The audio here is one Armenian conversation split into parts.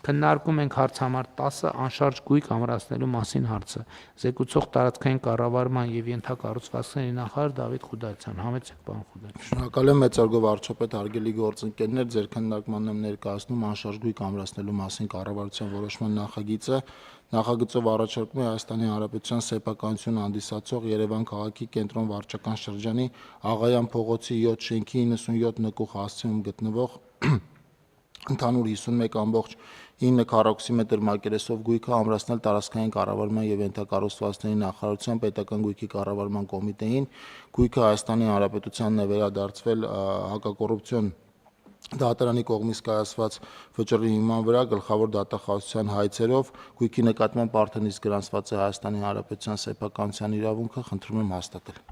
Քննարկում ենք հարց համար 10 անշարժ գույք ամրացնելու մասին հարցը։ Զեկուցող տարածքային կառավարման եւ ենթակառուցվածքների նախարար Դավիթ Խուդայցյան։ Համեցեք, պարոն Խուդայցյան։ Շնորհակալ եմ, մեծարգո վարչապետ, հարգելի գործընկերներ, ձեր քննարկման եմ ներկայացնում անշարժ գույք ամրացնելու մասին կառավարության որոշման նախագիծը։ Նախագծով առաջարկում է Հայաստանի Հանրապետության սեփականությունը հանդիսացող Երևան քաղաքի կենտրոն վարչական շրջանի Աղայան փողոցի 7 շենքի 97 նկուղ հասցեում գտնվող ընդհանուր 51.9 քառակուսիմետր մակերեսով գույքը ամրացնել տարածքային կառավարման եւ ենթակառուցվածքների նախարարության պետական գույքի կառավարման կոմիտեին։ Գույքը Հայաստանի Հանրապետությանն է վերադարձվել հակակոռուպցիոն դատարանի կողմից կայացված վճռի հիման վրա գլխավոր դատախազության հայցերով գույքի նկատմամբ արդեն իսկ գրանցված է Հայաստանի Հանրապետության սեփականության իրավունքը, խնդրում եմ հաստատել։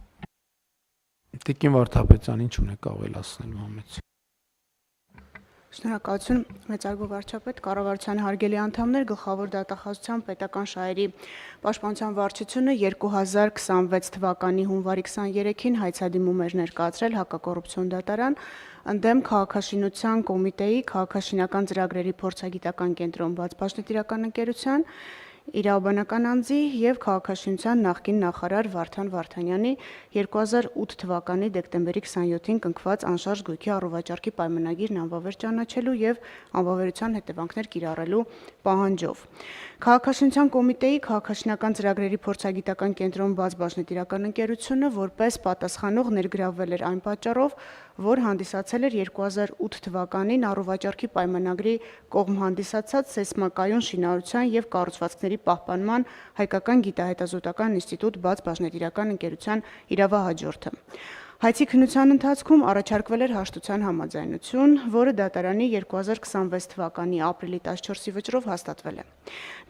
Տիկին Վարդապետյան, ինչ ունեք ավելացնելու համեցեք։ Շնորհակալություն, մեծարգո վարչապետ, կառավարության հարգելի անդամներ, գլխավոր դատախազության պետական շահերի պաշտպանության վարչությունը 2026 թվականի հունվարի 23-ին հայցադիմում էր ներկայացրել հակակոռուպցիոն դատարան ընդդեմ քաղաքաշինության կոմիտեի քաղաքաշինական ծրագրերի փորձագիտական կենտրոն բաց բաժնետիրական ընկերության իրավաբանական անձի եւ քաղաքաշինության նախկին նախարար Վարդան Վարդանյանի 2008 թվականի դեկտեմբերի 27-ին կնքված անշարժ գույքի առողջարքի պայմանագիրն անվավեր ճանաչելու եւ անվավերության հետևանքներ կիրառելու պահանջով։ Քաղաքաշինության կոմիտեի քաղաքաշինական ծրագրերի փորձագիտական կենտրոն բաց բաժնետիրական ընկերությունը որպես պատասխանող ներգրավվել էր այն պատճառով, որ հանդիսացել էր 2008 թվականին առողջարքի պայմանագրի կողմ հանդիսացած սեյսմակայուն շինարարության եւ կառուցվածքների պահպանման հայկական գիտահետազոտական ինստիտուտ բաց բաժնետիրական ընկերության իրավահաջորդը։ Հայցի քննության ընթացքում առաջարկվել էր հաշտության համաձայնություն, որը դատարանի 2026 թվականի ապրիլի 14-ի վճռով հաստատվել է։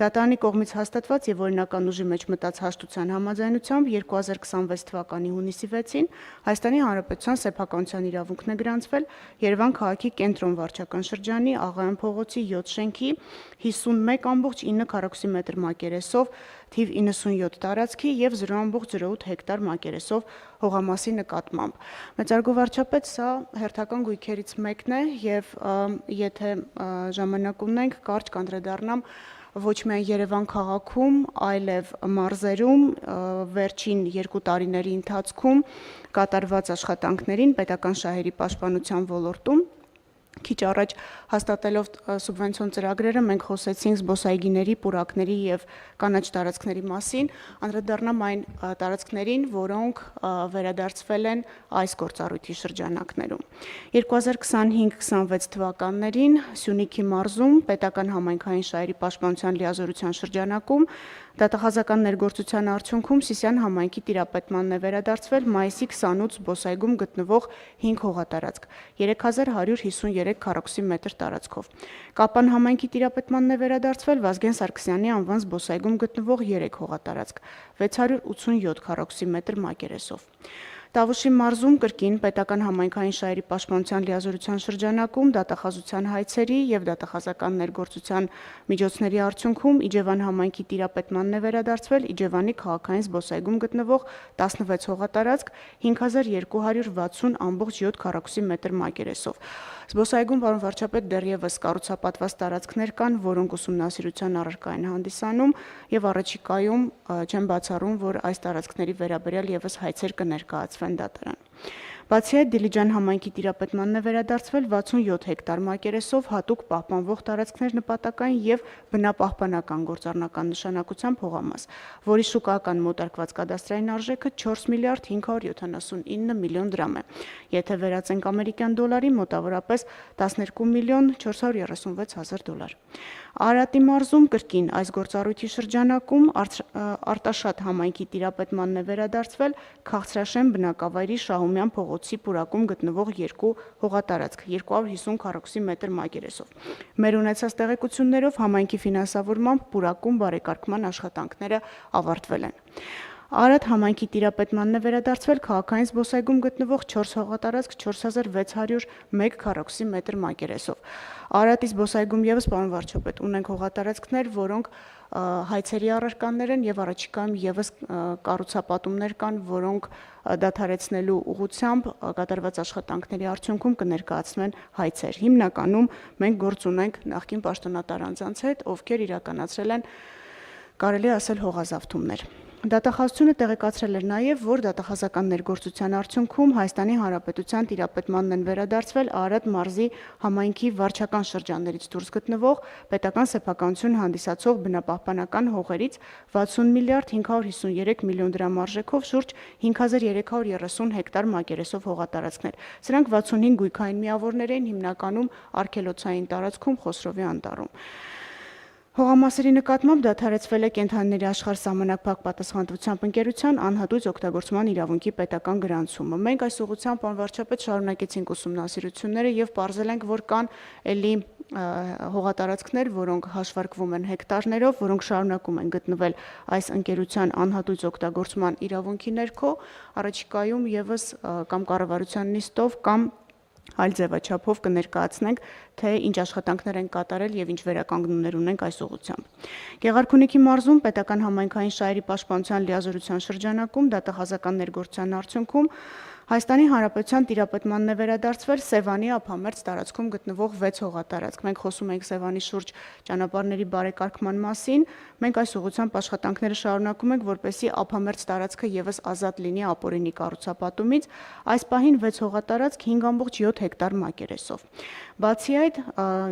Դատարանի կողմից հաստատված եւ օրինական ուժի մեջ մտած հաշտության համաձայնությամբ 2026 թվականի հունիսի 6-ին Հայաստանի Հանրապետության սեփականության իրավունքն է գրանցվել Երևան քաղաքի կենտրոն վարչական շրջանի Աղայան փողոցի 7 շենքի 51.9 քառակուսիմետր մակերեսով թիվ 97 տարածքի եւ 0.08 հեկտար մակերեսով հողամասի նկատմամբ։ Մեծարգո վարչապետ, սա հերթական գույքերից մեկն է եւ եթե ժամանակ ունենք, կարճ կանդրադառնամ ոչ միայն Երևան քաղաքում, այլև մարզերում վերջին 2 տարիների ընթացքում կատարված աշխատանքներին պետական շահերի պաշտպանության ոլորտում։ Քիչ առաջ հաստատելով սուբվենցիոն ծրագրերը մենք խոսեցինք զբոսայգիների, պուրակների եւ կանաչ տարածքների մասին, անդրադառնամ այն տարածքներին, որոնք վերադարձվել են այս գործառույթի շրջանակներում։ 2025-26 թվականներին Սյունիքի մարզում պետական համայնքային շահերի պաշտպանության լիազորության շրջանակում դատախազական ներգործության արդյունքում Սիսիան համայնքի տիրապետմանն է վերադարձվել մայիսի 28 զբոսայգում գտնվող 5 հողատարածք 3153 քառակուսիմետր տարածքով։ Կապան համայնքի տիրապետմանն է վերադարձվել Վազգեն Սարգսյանի անվան զբոսայգում գտնվող 3 հողատարածք 687 քառակուսիմետր մակերեսով։ Տավուշի մարզում կրկին պետական համայնքային շահերի պաշտպանության լիազորության շրջանակում դատախազության հայցերի եւ դատախազական ներգործության միջոցների արդյունքում Իջևան համայնքի տիրապետմանն է վերադարձվել Իջևանի քաղաքային զբոսայգում գտնվող 16 հողատարածք 5260.7 քառակուսիմետր մակերեսով։ Զբոսայգում, պարոն վարչապետ, դեռևս կառուցապատված տարածքներ կան, որոնք ուսումնասիրության առարկա են հանդիսանում եւ առաջիկայում չեմ բացառում, որ այս տարածքների վերաբերյալ եւս հայցեր կներկայացվեն դատարան։ Բացի այդ, Դիլիջան համայնքի տիրապետմանն է վերադարձվել 67 հեկտար մակերեսով հատուկ պահպանվող տարածքներ նպատակային եւ բնապահպանական գործառնական նշանակությամբ հողամաս, որի շուկայական մոտարկված կադաստրային արժեքը 4 միլիարդ 579 միլիոն դրամ է։ Եթե վերածենք ամերիկյան դոլարի, մոտավորապես 12 միլիոն 436 հազար դոլար։ Արարատի մարզում կրկին այս գործառույթի շրջանակում Արտաշատ համայնքի տիրապետմանն է վերադարձվել Քաղցրաշեն բնակավայրի Շահումյան փողոցի պուրակում գտնվող 2 հողատարածք 250 քառակուսիմետր մակերեսով։ Մեր ունեցած տեղեկություններով համայնքի ֆինանսավորմամբ պուրակում բարեկարգման աշխատանքները ավարտվել են։ Արադ համայնքի տիրապետմանն է վերադարձվել քաղաքային զբոսայգում գտնվող 4 հողատարածք 4601 քառակուսի մետր մակերեսով։ Արադի զբոսայգում եւս պարոն վարչապետ ունենք հողատարածքներ, որոնք հայցերի առարկաներ են եւ առաջիկայում եւս կառուցապատումներ կան, որոնք դադարեցնելու ուղղությամբ կատարված աշխատանքների արդյունքում կներկայացնեն հայցեր։ Հիմնականում մենք գործ ունենք նախկին պաշտոնատար անձանց հետ, ովքեր իրականացրել են, կարելի ասել, հողազավթումներ։ Դատախազությունը տեղեկացրել էր նաև, որ դատախազական ներգործության արդյունքում Հայաստանի Հանրապետության տիրապետմանն են վերադարձվել Արադ մարզի համայնքի վարչական շրջաններից դուրս գտնվող պետական սեփականություն հանդիսացող բնապահպանական հողերից 60 միլիարդ 553 միլիոն դրամ արժեքով շուրջ 5330 հեկտար մակերեսով հողատարածքներ։ Սրանք 65 գույքային միավորներ էին, հիմնականում արգելոցային տարածքում Խոսրովի անտառում։ Հողամասերի նկատմամբ դադարեցվել է Կենդանիների աշխարհ սահմանափակ պատասխանատվությամբ ընկերության անհատույց օգտագործման իրավունքի պետական գրանցումը։ Մենք այս ուղղությամբ պարոն վարչապետ շարունակեցինք ուսումնասիրությունները եւ պարզել ենք, որ կան էլի հողատարածքներ, որոնք հաշվարկվում են հեկտարներով, որոնք շարունակում են գտնվել այս ընկերության անհատույց օգտագործման իրավունքի ներքո, առաջիկայում եւս կամ կառավարության նիստով կամ այլ ձևաչափով կներկայացնենք, թե ինչ աշխատանքներ են կատարել եւ ինչ վերականգնումներ ունենք այս ուղղությամբ։ Գեղարքունիքի մարզում պետական համայնքային շահերի պաշտպանության լիազորության շրջանակում դատախազական ներգործության արդյունքում Հայաստանի Հանրապետության տիրապետմանն է վերադարձվել Սևանի ափամերձ տարածքում գտնվող 6 հողատարածք։ Մենք խոսում ենք Սևանի շուրջ ճանապարհների բարեկարգման մասին։ Մենք այս ուղղությամբ աշխատանքները շարունակում ենք, որպեսզի ափամերձ տարածքը եւս ազատ լինի ապօրինի կառուցապատումից։ Այս պահին 6 հողատարածք 5.7 հեկտար մակերեսով։ Բացի այդ,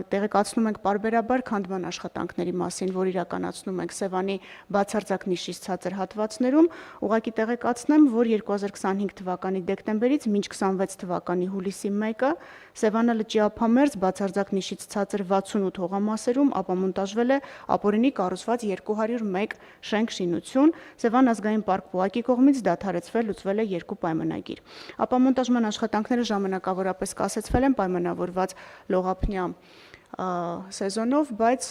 տեղեկացնում ենք պարբերաբար քանդման աշխատանքների մասին, որ իրականացնում ենք Սևանի բացարձակ նիշից ցածր հատվածներում։ Ուղղակի տեղեկացնեմ, որ 2025 թվականի դեկտեմբերից մինչ 26 թվականի հուլիսի 1-ը Սևանա լճի ափամերձ բացարձակ նիշից ցածր 68 հողամասերում ապամոնտաժվել է ապօրինի կառուցված 201 շենք-շինություն, Սևան ազգային պարկ ՊՈԱԿ-ի կողմից դադարեցվել լուծվել է 2 պայմանագիր։ Ապամոնտաժման աշխատանքները ժամանակավորապես կասեցվել են պայմանավորված լողափնյա սեզոնով, բայց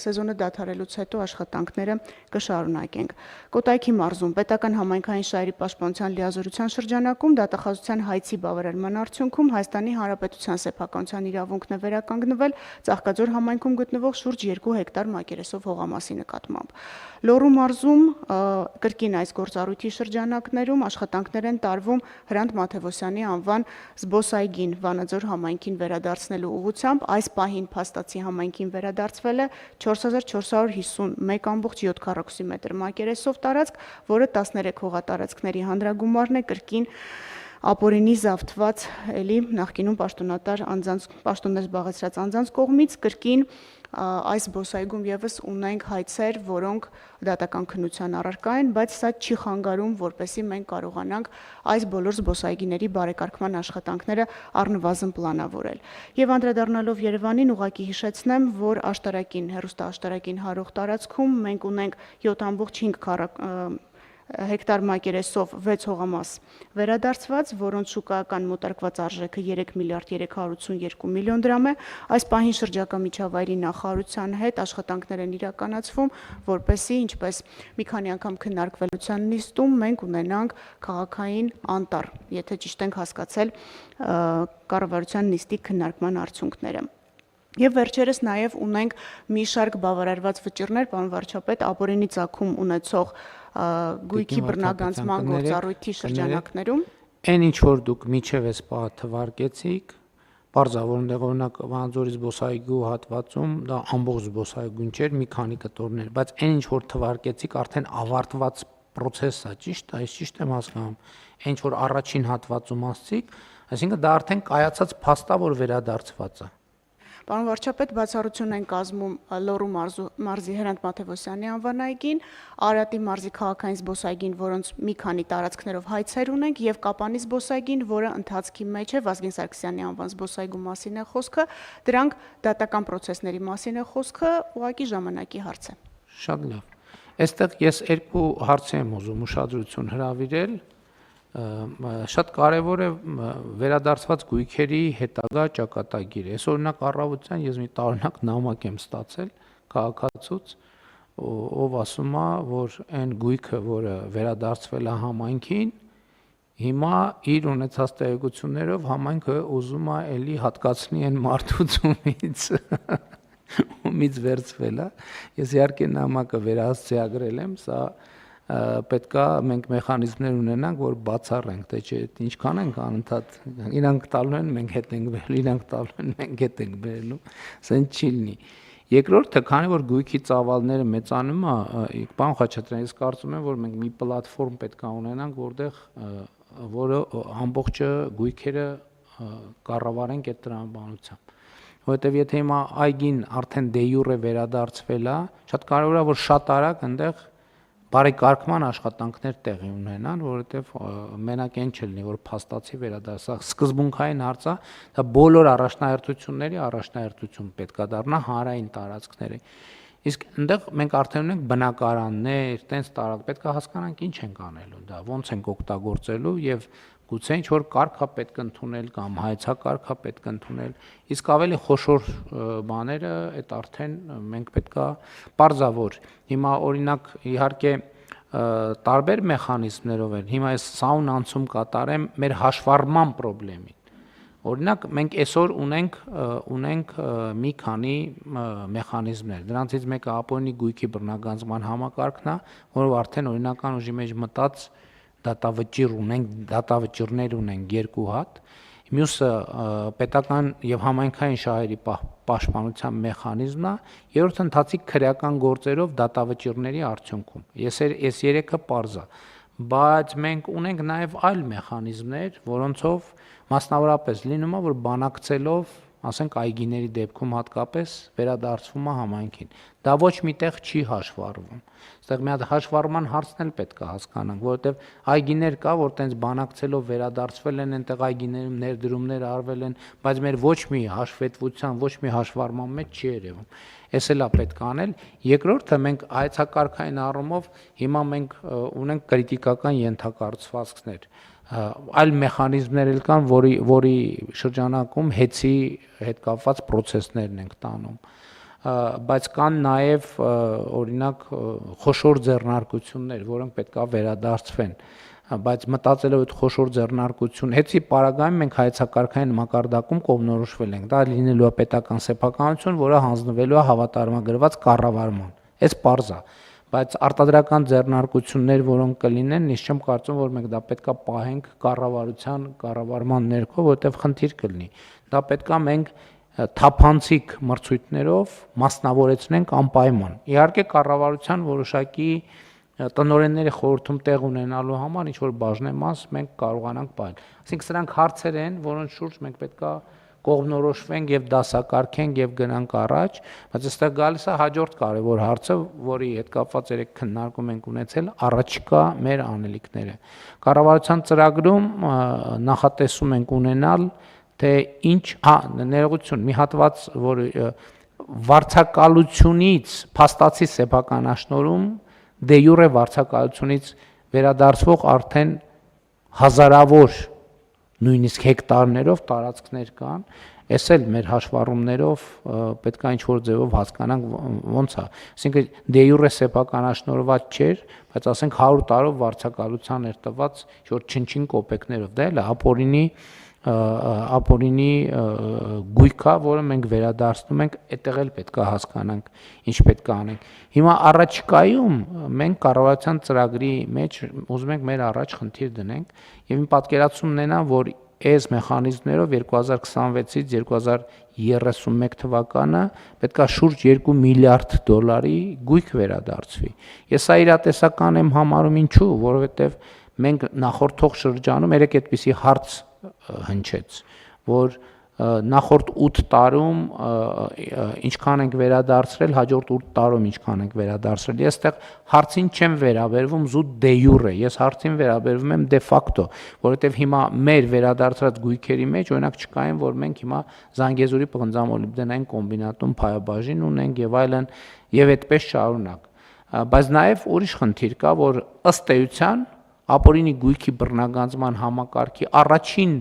սեզոնը դադարելուց հետո աշխատանքները կշարունակենք։ Կոտայքի մարզում պետական համայնքային շահերի պաշտպանության լիազորության շրջանակում դատախազության հայցի բավարարման արդյունքում Հայաստանի Հանրապետության սեփականության իրավունքն է վերականգնվել Ծաղկաձոր համայնքում գտնվող շուրջ 2 հեկտար մակերեսով հողամասի նկատմամբ։ Լոռու մարզում կրկին այս գործառույթի շրջանակներում աշխատանքներ են տարվում Հրանտ Մաթևոսյանի անվան զբոսայգին Վանաձոր համայնքին վերադարձնելու ուղղությամբ այս պահին Փաստացի համայնքին վերադարձվել է 4451.7 քառակուսի մետր մակերեսով տարածք, որը 13 հողատարածքների հանրագումարն է կրկին ապօրինի զավթված էլի նախկինում պաշտոնատար անձանց պաշտոններ զբաղեցրած անձանց կողմից կրկին այս զբոսայգում եւս ունենք հայցեր, որոնք դատական քննության առարկա են, բայց սա չի խանգարում, որպեսզի մենք կարողանանք այս բոլոր զբոսայգիների բարեկարգման աշխատանքները առնվազն պլանավորել։ Եվ անդրադառնալով Երևանին, ուղղակի հիշեցնեմ, որ աշտարակին, հեռուստաաշտարակին հարող տարածքում մենք ունենք 7.5 հեկտար մակերեսով 6 հողամաս վերադարձված, որոնց շուկայական մոտարկված արժեքը 3 միլիարդ 382 միլիոն դրամ է։ Այս պահին շրջակա միջավայրի նախարարության հետ աշխատանքներ են իրականացվում, որպեսզի, ինչպես մի քանի անգամ քննարկվելության նիստում, մենք ունենանք քաղաքային անտառ, եթե ճիշտ ենք հասկացել կառավարության նիստի քննարկման արդյունքները։ Եվ վերջերս նաև ունենք մի շարք բավարարված վճիռներ, պարոն վարչապետ, ապօրինի ծագում ունեցող գույքի բռնագանձման գործառույթի շրջանակներում։ Այն ինչ որ դուք միջև էս պահը թվարկեցիք, բարձրավոր օրինակ Վանաձորի զբոսայգու հատվածում դա ամբողջ զբոսայգուն չէր, մի քանի կտորներ, բայց այն ինչ որ թվարկեցիք արդեն ավարտված process է, ճիշտ է, այս ճիշտ եմ հասկանում։ Այն ինչ որ առաջին հատվածում ասցիք, այսինքն դա արդեն կայացած փաստ է, որ վերադարձված է։ Պարոն վարչապետ, բացառություն են կազմում Լոռու մարզի Հրանտ Մաթևոսյանի անվան այգին, Արատի մարզի քաղաքային զբոսայգին, որոնց մի քանի տարածքներով հայցեր ունենք, եւ Կապանի զբոսայգին, որը ընթացքի մեջ է, Վազգեն Սարգսյանի անվան զբոսայգու մասին է խոսքը, դրանք դատական process-ների մասին է խոսքը, ուղղակի ժամանակի հարց է։ Շատ լավ։ Այստեղ ես երկու հարց եմ ուզում ուշադրություն հրավիրել։ Շատ կարևոր է վերադարձված գույքերի հետագա ճակատագիրը։ Այս օրինակ առավոտյան ես մի տարօրինակ նամակ եմ ստացել քաղաքացուց, ով ասում է, որ այն գույքը, որը վերադարձվել է համայնքին, հիմա իր ունեցած տեղեկություններով համայնքը ուզում է էլի հատկացնի այն մարդուց ումից վերցվել է։ Ես իհարկե նամակը վերահասցեագրել եմ, սա պետքա մենք մեխանիզմներ ունենանք, որ բացառենք, թե չէ ինչքան ենք անընդհատ իրանք տալու են, մենք հետ ենք բերելու, իրանք տալու են, մենք հետ ենք բերելու, սենց չի լինի։ Երկրորդը, քանի որ գույքի ծավալները մեծանում է, պարոն Խաչատրյան, ես կարծում եմ, որ մենք մի պլատֆորմ պետք է ունենանք, որտեղ որը ամբողջը գույքերը կառավարենք այդ տրամաբանությամբ։ Որովհետև եթե հիմա այգին արդեն դե յուրե վերադարձվել է, շատ կարևոր է, որ շատ արագ այնտեղ բարեկարգման աշխատանքներ տեղի ունենան, որովհետև մենակ այն չլինի, որ փաստացի վերադարձա, սկզբունքային հարց է, դա բոլոր առաջնահերթությունների առաջնահերթություն պետք է դառնա հանրային տարածքների։ Իսկ այնտեղ մենք արդեն ունենք բնակարաններ, տենց տարածք, պետք է հասկանանք ինչ ենք անելու դա, ոնց ենք օգտագործելու եւ գուցե ինչ որ կարգ է պետք ընդունել կամ հայեցակարգ է պետք ընդունել, իսկ ավելի խոշոր բաները այդ արդեն մենք պետքա պարզավոր։ Հիմա օրինակ իհարկե տարբեր մեխանիզմներով են։ Հիմա ես սաուն անցում կատարեմ մեր հաշվառման խնդրին։ Օրինակ մենք այսօր ունենք մի քանի մեխանիզմներ։ Դրանցից մեկը ապօրինի գույքի բռնագանձման համակարգն է, որով արդեն օրինական ուժի մեջ մտած դատավճիռներ ունենք 2 հատ, մյուսը պետական եւ համայնքային շահերի պաշտպանության մեխանիզմն է, երրորդը ընթացիկ քրեական գործերով դատավճիռների արդյունքում։ Այս երեքը պարզ է, բայց մենք ունենք նաեւ այլ մեխանիզմներ, որոնցով մասնավորապես լինում է, որ բանակցելով, ասենք այգիների դեպքում հատկապես վերադարձվում է համայնքին։ Դա ոչ միտեղ չի հաշվառվում։ Այստեղ մի հատ հաշվառման հարցն էլ պետք է հասկանանք, որովհետև այգիներ կա, որ տենց բանակցելով վերադարձվել են, այնտեղ այգիներում ներդրումներ արվել են, բայց մեր ոչ մի հաշվետվության, ոչ մի հաշվառման մեջ չի երևում։ Էս էլ է պետք անել։ Երկրորդը մենք հայեցակարգային առումով հիմա մենք ունենք կրիտիկական ենթակառուցվածքներ, այլ մեխանիզմներ էլ կան, որի շրջանակում հեծի հետ կապված process-ներն ենք տանում, բայց կան նաև օրինակ խոշոր ձեռնարկություններ, որոնք պետք է վերադարձվեն, բայց մտածելով այդ խոշոր ձեռնարկություն, հեծի պարագայում մենք հայեցակարգային մակարդակում կողմնորոշվել ենք, դա լինելու է պետական սեփականություն, որը հանձնվելու է հավատարմագրված կառավարման, այս պարզ է, բայց արտադրական ձեռնարկություններ, որոնք կլինեն, ես չեմ կարծում, որ մենք դա պետքա պահենք կառավարման ներքո, որտեղ խնդիր կլինի, դա պետքա մենք թափանցիկ մրցույթներով մասնավորեցնենք անպայման, իհարկե կառավարության որոշակի տնօրենների խորհրդում տեղ ունենալու համար ինչ-որ բաժնեմաս մենք կարողանանք պահել, այսինքն սրանք հարցեր են, որոնց շուրջ մենք պետքա կողմնորոշվենք եւ դասակարգենք եւ գնանք առաջ, բայց այստեղ գալիս է հաջորդ կարևոր հարցը, որի հետ կապված երեք քննարկում ենք ունեցել, առաջիկա մեր անելիքները։ Կառավարության ծրագրում նախատեսում ենք ունենալ, թե ինչ, ներողություն, մի հատված, որ վարձակալությունից փաստացի սեփականաշնորհում դե յուրե վարձակալությունից վերադարձվող արդեն հազարավոր նույնիսկ հեկտարներով տարածքներ կան, այս էլ մեր հաշվառումներով պետք է ինչ-որ ձևով հասկանանք ոնց է, այսինքն դե յուրե սեփականաշնորհված չէր, բայց ասենք 100 տարով վարձակալության էր տված ինչ-որ չնչին կոպեկներով, դա էլ է ապօրինի գույքա, որը մենք վերադարձնում ենք, այդտեղ էլ պետք է հասկանանք ինչ պետք է անենք։ Հիմա առաջիկայում մենք կառավարության ծրագրի մեջ ուզում ենք մեր առաջ խնդիր դնենք եւ իմ պատկերացումն ունենա, որ այս մեխանիզմներով 2026-ից 2031 թվականը պետք է շուրջ $2 միլիարդ գույք վերադարձվի։ Ես սա իրատեսական եմ համարում ինչու, որովհետեւ մենք նախորդող շրջանում երեք այդպիսի հարց հնչեց, որ նախորդ 8 տարում ինչքան ենք վերադարձրել, հաջորդ 8 տարում ինչքան ենք վերադարձրել։ Ես այդտեղ հարցին չեմ վերաբերվում զուտ դե յուրե, ես հարցին վերաբերվում եմ դե ֆակտո, որովհետև հիմա մեր վերադարձած գույքերի մեջ օրինակ չկային, որ մենք հիմա Զանգեզուրի պղնձամոլիբդենային կոմբինատում փայաբաժին ունենք եւ այլն եւ այդպես շարունակ։ Բայց նաեւ ուրիշ խնդիր կա, որ ըստ էության ապօրինի գույքի բռնագանձման համակարգի առաջին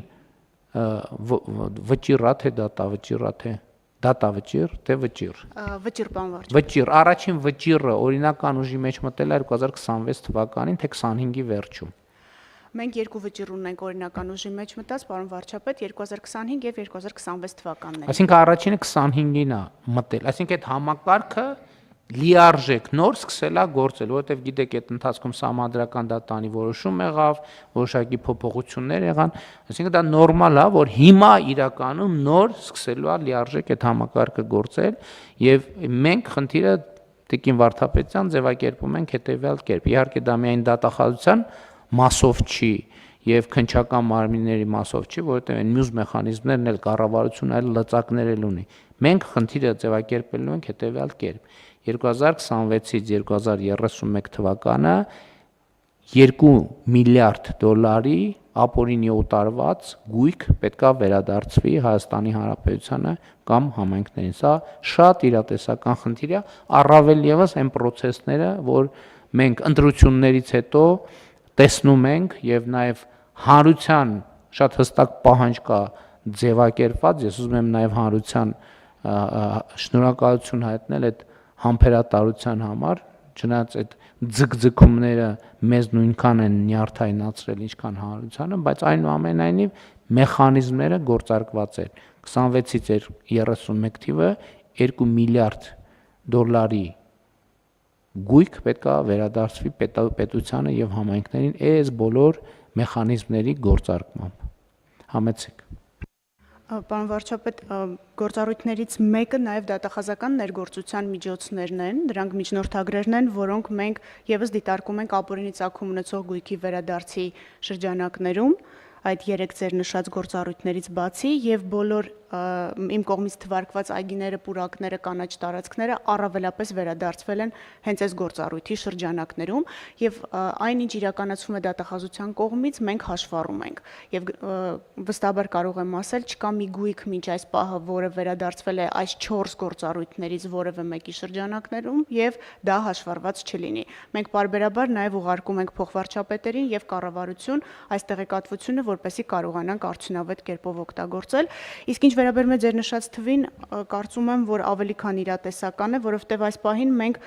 վճիռա թե դատավճիռա թե Դատավճիռ, թե վճիռ։ Վճիռ բան վարչապետ։ Վճիռ, առաջին վճիռը օրինական ուժի մեջ մտել է 2026 թվականին, թե 25-ի վերջում։ Մենք երկու վճիռ ունենք օրինական ուժի մեջ մտած, պարոն վարչապետ, 2025 եւ 2026 թվականներին։ Այսինքն առաջինը 25-ին է մտել, այսինքն այդ համակարգը լիարժեք նոր սկսել է գործել, որովհետև գիտեք, այդ ընթացքում սահմանադրական դատանի որոշում եղավ, որոշակի փոփոխություններ եղան, այսինքն դա նորմալ է, որ հիմա իրականում նոր սկսելու է լիարժեք այդ համակարգը գործել, եւ մենք խնդիրը Տիկին Վարդապետյան ձևակերպում ենք հետեւյալ կերպ։ Իհարկե դա միայն դատախազության մասով չի եւ քննչական մարմինների մասով չի, որովհետեւ այն մյուս մեխանիզմներն էլ կառավարությունը այլ լծակներ էլ ունի։ Մենք խնդիրը ձևակերպելու ենք հետեւյալ կերպ։ 2026-ից 2031 թվականը 2 միլիարդ դոլարի ապօրինի օտարված գույք պետքա վերադարձվի Հայաստանի Հանրապետությանը կամ համայնքներին։ Սա շատ իրատեսական խնդիր է, առավել եւս այն process-ները, որ մենք ընտրություններից հետո տեսնում ենք եւ նաեւ հանրության շատ հստակ պահանջ կա ձևակերպված, ես ուզում եմ նաեւ հանրության շնորհակալություն հայտնել այդ համբերատարության համար, չնայած այդ ձգձգումները մեզ նույնքան են նյարդայնացրել, ինչքան հանրությանը, բայց այնուամենայնիվ մեխանիզմները գործարկված են։ 26-ից 31 թիվը 2 միլիարդ դոլարի գույք պետքա վերադարձվի պետությանը եւ համայնքներին այս բոլոր մեխանիզմների գործարկմամբ։ Համեցեք։ Պարոն վարչապետ, գործառույթներից մեկը նաև դատախազական ներգործության միջոցներն են, դրանք միջնորդագրերն են, որոնք մենք եւս դիտարկում ենք ապօրինի ծագում ունեցող գույքի վերադարձի շրջանակներում, այդ 3 ձեր նշած գործառույթներից բացի եւ բոլոր իմ կողմից թվարկված այգիները, պուրակները, կանաչ տարածքները առավելապես վերադարձվել են հենց այս գործառույթի շրջանակներում եւ այն ինչ իրականացվում է դատախազության կողմից մենք հաշվառում ենք եւ վստահաբար կարող եմ ասել չկա մի գույք մինչ այս պահը, որը վերադարձվել է այս 4 գործառույթներից որևէ մեկի շրջանակներում եւ դա հաշվառված չլինի։ Մենք պարբերաբար նաեւ ուղարկում ենք փոխվարչապետերին եւ կառավարություն այս տեղեկատվությունը, որպեսզի կարողանանք արդյունավետ կերպով օգտագործել։ Իսկ ինչ վերաբերում է ձեր նշած թվին, կարծում եմ, որ ավելի քան իրատեսական է, որովհետև այս պահին մենք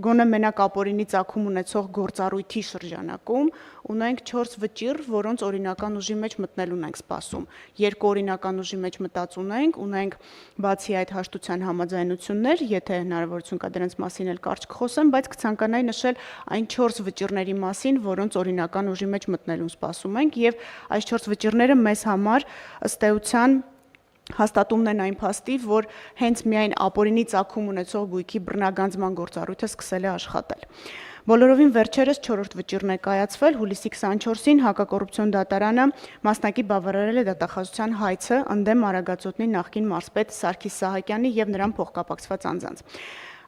գոնե մենակ ապօրինի ծագում ունեցող գործառույթի շրջանակում ունենք 4 վճիռ, որոնց օրինական ուժի մեջ մտնելուն ենք սպասում։ 2 օրինական ուժի մեջ մտած ունենք բացի այդ հաշտության համաձայնություններ, եթե հնարավորություն կա դրանց մասին էլ կարճ կխոսեմ, բայց կցանկանայի նշել այն 4 վճիռների մասին, որոնց օրինական ուժի մեջ մտնելուն սպասում ենք եւ այս 4 վճիռները մեզ համար ըստ էության հաստատումն են այն փաստի, որ հենց միայն ապօրինի ծագում ունեցող գույքի բռնագանձման գործառույթը սկսել է աշխատել։ Բոլորովին վերջերս 4-րդ վճիռն է կայացվել, հուլիսի 24-ին հակակոռուպցիոն դատարանը մասնակի բավարարել է դատախազության հայցը ընդդեմ Արագածոտնի նախկին մարզպետ Սարգիս Սահակյանի եւ նրան փոխկապակցված անձանց։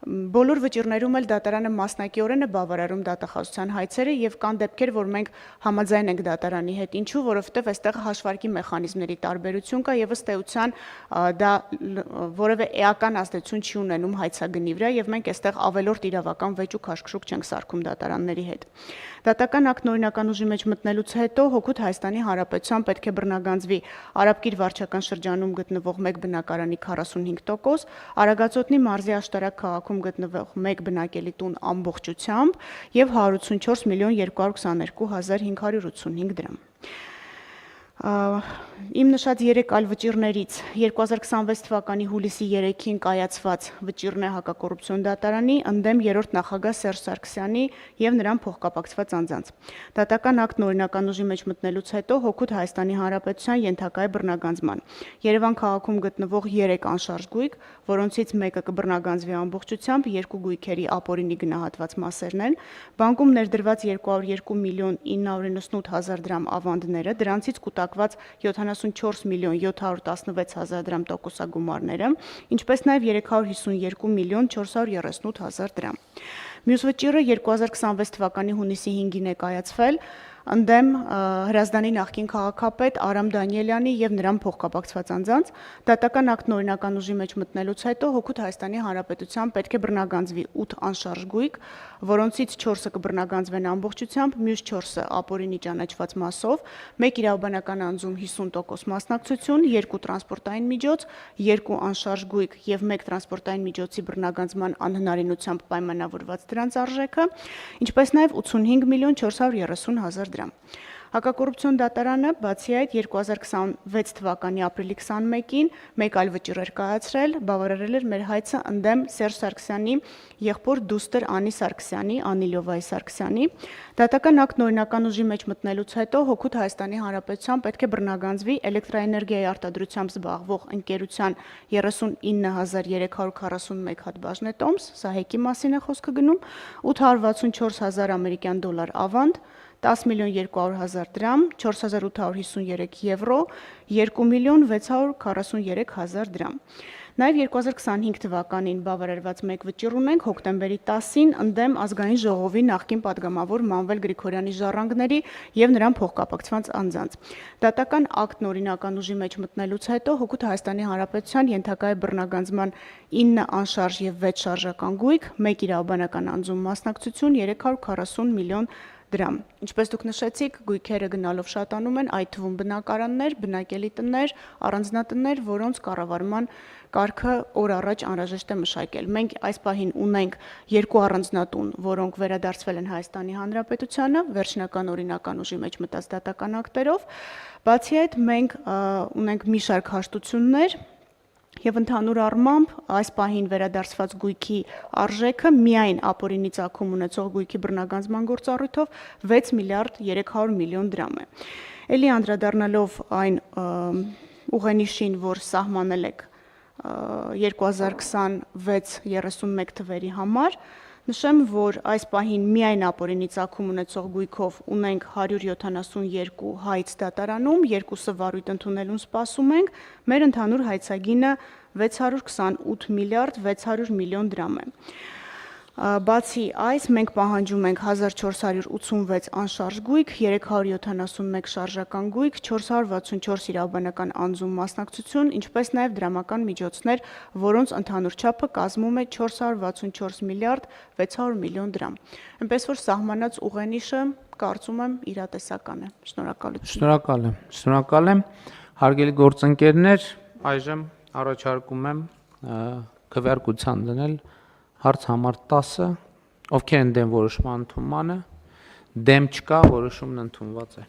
Բոլոր վճիռներում էլ դատարանը մասնակիորեն է բավարարում դատախազության հայցերը եւ կան դեպքեր, որ մենք համաձայն ենք դատարանի հետ, ինչու, որովհետեւ այստեղ հաշվարկի մեխանիզմների տարբերություն կա եւ ըստ էության դա որևէ էական ազդեցություն չի ունենում հայցագնի վրա եւ մենք այստեղ ավելորդ իրավական վեճ ու քաշքշուկ չենք սարքում դատարանների հետ։ Դատական ակտն օրինական ուժի մեջ մտնելուց հետո հօգուտ Հայաստանի Հանրապետության պետք է բռնագանձվի Արաբկիր վարչական շրջանում գտնվող 1 բնակարանի 45%, Արագածոտնի մարզի Աշտարակ քաղաքում գտնվող 1 բնակելի տուն ամբողջությամբ եւ 184 միլիոն 222 հազար 585 դրամ։ Իմ նշած 3 այլ վճիռներից 2026 թվականի հուլիսի 3-ին կայացված վճիռն է հակակոռուպցիոն դատարանի ընդդեմ 3-րդ նախագահ Սերժ Սարգսյանի եւ նրան փոխկապակցված անձանց։ Դատական ակտն օրինական ուժի մեջ մտնելուց հետո հօգուտ Հայաստանի Հանրապետության ենթակա է բռնագանձման։ Երևան քաղաքում գտնվող 3 անշարժ գույք, որոնցից մեկը կբռնագանձվի ամբողջությամբ, 2 գույքերի ապօրինի գնահատված մասերն են, բանկում ներդրված 202 միլիոն 998 հազար դրամ ավանդները, դրանցից կուտակված 74 միլիոն 716 հազար դրամ տոկոսագումարները, ինչպես նաև 352 միլիոն 438 հազար դրամ։ Մյուս վճիռը 2026 թվականի հունիսի 5-ին է կայացվել, ընդդեմ Հրազդանի նախկին քաղաքապետ Արամ Դանիելյանի եւ նրան փոխկապակցված անձանց դատական ակտն օրինական ուժի մեջ մտնելուց հետո Հօգուտ Հայաստանի Հանրապետության պետք է բռնագանձվի 8 անշարժ գույք, որոնցից 4-ը կբռնագանձվեն ամբողջությամբ, մյուս 4-ը ապօրինի ճանաչված մասով, 1 իրավաբանական անձում 50% մասնակցություն, 2 տրանսպորտային միջոց, 2 անշարժ գույք եւ 1 տրանսպորտային միջոցի բռնագանձման անհնարինությամբ պայմանավորված դրանց արժեքը, ինչպես նաեւ 85 միլիոն 430 հազար դրամ։ Հակակոռուպցիոն դատարանը բացի այդ 2026 թվականի ապրիլի 21-ին մեկ այլ վճիռ էր կայացրել, բավարարել էր մեր հայցը ընդդեմ Սերժ Սարգսյանի եղբոր դուստր Անի Սարգսյանի, Անի Լյովայի Սարգսյանի։ Դատական ակտն օրինական ուժի մեջ մտնելուց հետո Հօգուտ Հայաստանի Հանրապետության պետք է բռնագանձվի էլեկտրաէներգիայի արտադրությամբ զբաղվող ընկերության 39341 հատ բաժնետոմս, սա հեկի մասին է խոսքը գնում, 864,000 ամերիկյան դոլար ավանդ, 10 միլիոն 200 հազար դրամ, 4853 եվրո, 2 միլիոն 643 հազար դրամ։ Նաև 2025 թվականին բավարարված մեկ վճիռ ունենք հոկտեմբերի 10-ին ընդդեմ Ազգային ժողովի նախկին падգամավոր Մանվել Գրիգորյանի ժառանգների եւ նրան փոխկապակցված անձանց։ Դատական ակտն օրինական ուժի մեջ մտնելուց հետո Հօգուտ Հայաստանի Հանրապետության ենթակա է բռնագանձման 9 անշարժ եւ 6 շարժական գույք, 1 իրավաբանական անձում մասնակցություն 340 միլիոն դրամ։ Ինչպես դուք նշեցիք, գույքերը գնալով շատանում են, այդ թվում բնակարաններ, բնակելի տներ, առանձնատներ, որոնց կառավարման կարգը օր առաջ անհրաժեշտ է մշակել։ Մենք այս պահին ունենք 2 առանձնատուն, որոնք վերադարձվել են Հայաստանի Հանրապետությանը, վերջնական օրինական ուժի մեջ մտած դատական ակտերով։ Բացի այդ, մենք ունենք մի շարք հաշտություններ եւ ընդհանուր առմամբ այս պահին վերադարձված գույքի արժեքը միայն ապօրինի ծագում ունեցող գույքի բռնագանձման գործառույթով 6 միլիարդ 300 միլիոն դրամ է։ Էլի անդրադառնալով այն ուղենիշին, որ սահմանել եք 2026-31 թվերի համար, նշեմ, որ այս պահին միայն ապօրինի ծագում ունեցող գույքով ունենք 172 հայց դատարանում, 2-ը վարույթ ընդունելուն սպասում ենք, մեր ընդհանուր հայցագինը 628 միլիարդ 600 միլիոն դրամ է։ Բացի այս, մենք պահանջում ենք 1486 անշարժ գույք, 371 շարժական գույք, 464 իրավաբանական անձում մասնակցություն, ինչպես նաև դրամական միջոցներ, որոնց ընդհանուր չափը կազմում է 464 միլիարդ 600 միլիոն դրամ։ Այնպես որ սահմանած ուղենիշը կարծում եմ իրատեսական է։ Շնորհակալություն։ Շնորհակալ եմ։ Հարգելի գործընկերներ, այժմ առաջարկում եմ քվեարկության դնել հարց համար 10-ը, ովքեր են դեմ որոշման ընդունմանը, դեմ չկա, որոշումն ընդունված է։